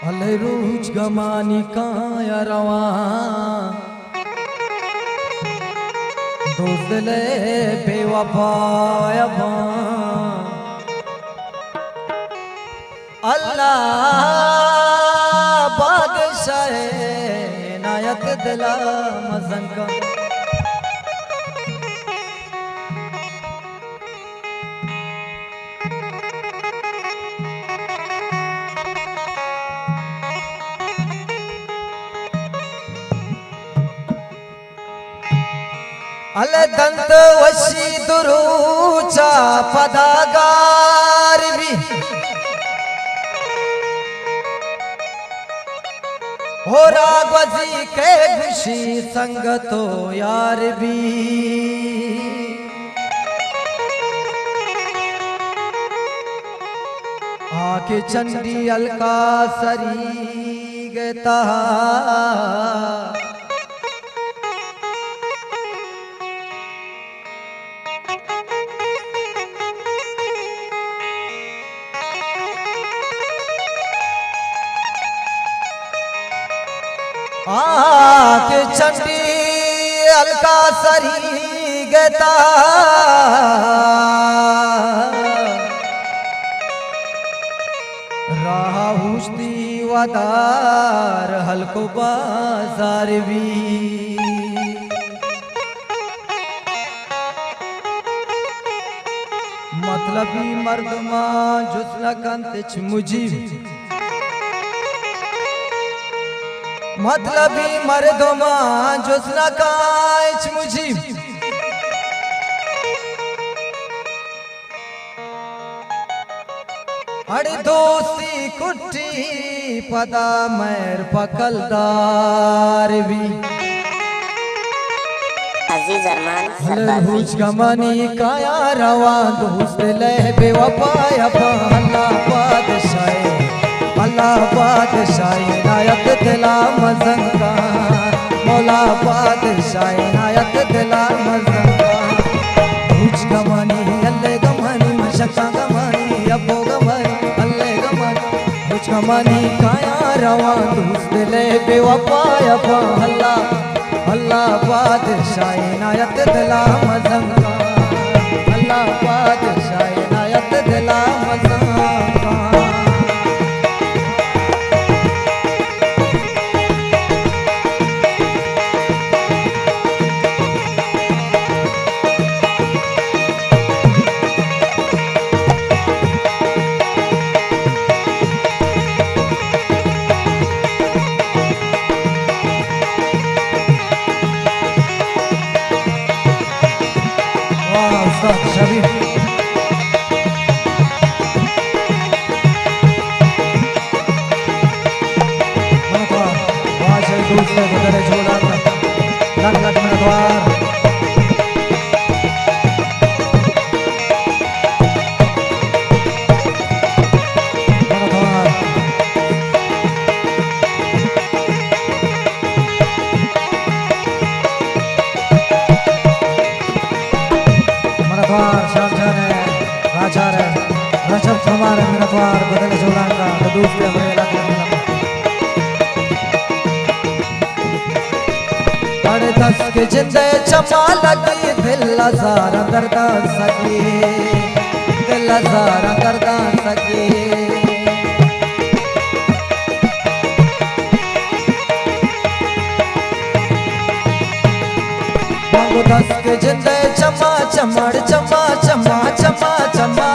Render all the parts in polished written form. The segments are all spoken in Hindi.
अले रूज गमानी काया रवा दोस्त ले बेवफाया अल्लाह बादशाह नायक दिला मजंका अले दंत वशी दुरूचा पदागार भी हो रागवजी के खुशी संगतो यार भी आके चंडी अलका सरी गता आके चंडी अलका सरी गता राह हुस्ती वदार हल्को बाजार भी मतलबी मर्दमा जुस्ला कंत मुझी मतलबी मर्दमा जुस्ना कांच मुझी अड़ी दोस्ती कुट्टी पदा मैर पकलदार भी अजीज अरमान सरदार गमनी काया रवा दोस्त ले बेवफाया अल्लाह बादशाह नायक दिला मजंका मौला बादशाह नायक दिला मजंका कुछ गमनी अल्ले गमनी मशक्का गमनी अबो गमनी अल्ले गमनी कुछ गमनी काया रवा दोस्त ले बेवफाया अल्लाह बादशाह नायक दिला मजंका अल्लाह बादशाह नायक दिला मजंका शबीर दूसरे बदले छोड़ा लग लग मेरा द्वार रजब हमारे मेरा द्वार बदले जोड़ांगा तो दूसरे हमारे बड़े दस के जिंदे चमा लगी दिल हजारा दर्दा सकी दिल हजारा दर्दा सकी दस के जिंदे चमा चमड़ चमा चमा चमा चमा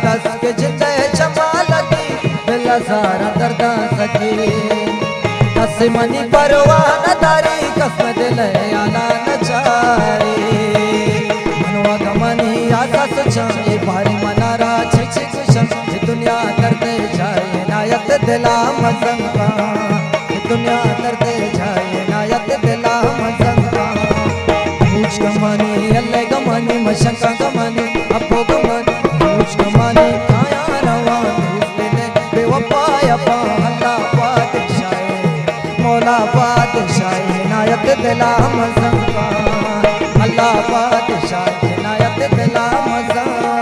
दस के जिंदे चमा लगी दिल हजारा दर्दा सकी दस मनी परवान दारी कसम दिल आला नचारी मनवा गमनी आसा सुचाए भारी मनारा छिछ कुशम दुनिया दर्दे जाए नायक दिला मजंका दुनिया दर्दे जाए नायक दिला मजंका गमनी अल्ले गमनी मशक्का गमनी अबो गमनी कुछ गमनी काया रवा दोस्त ले बेवफाया अल्लाह बादशाह मौला बादशाह नायक दिला मजंका अल्लाह बादशाह नायक दिला मजंका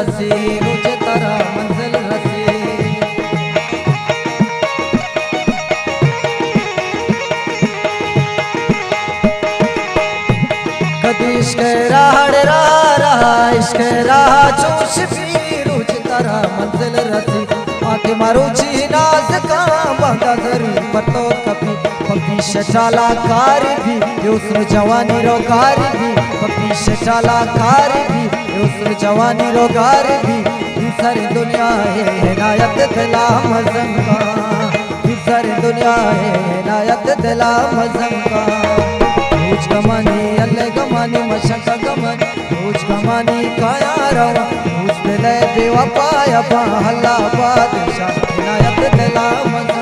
रसी रोज तारा मंजिल रसी कदी इश्क राहड़ रहा इश्क राह जोश भी रोज तारा मंजिल रसी आके मारो जी नाज का बांधा जरूर पर तो कभी पपी शटाला कार भी उसमें जवानी रोगार भी पपी शटाला कार भी उसमें जवानी रोगार भी सारी दुनिया है नायत दिला मजम का सारी दुनिया है नायत दिला मजम का रोज कमानी अल्ले कमानी मशक कमानी रोज कमानी काया रवा रोज दिले बेवा पाया पा हल्ला बादशाह नायत दिला मजम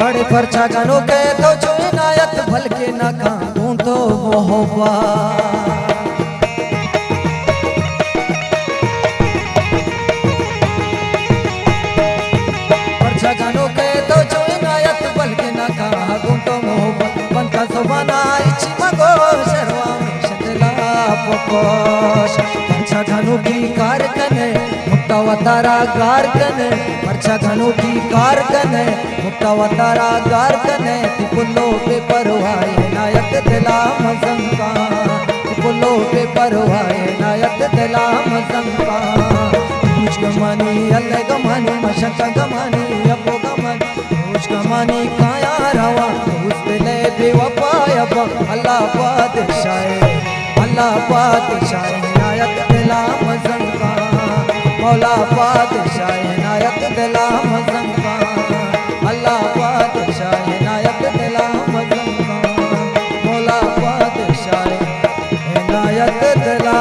बड़े परचा गनो के तो जो इनायत भल के ना कानून तो मोहब्बा परचा गनो के तो जो इनायत भल के ना कानून तो मोहब्बत बनका सुबाना इची मगो शर्वा में शतला पकोश परचा गनो की कार कने मुक्तावतारा गार कने परचा गनो की कार कने मुक्तावतारा गार कने तिपुल्लो पे परवाए नायत दिला मजंका तिपुल्लो पे परवाए नायत दिला मजंका कुछ गमानी अल्ले गमानी मशक गमानी अबो गमानी कुछ गमानी काया रवा उस दिले बेवफाया बा अल्लाह बादशाह नायत दिला मजंका मौला बादशाह नायत दिला मजंका अल्लाह बादशाह नायत दिला मजंका मौला बादशाह नायत दिला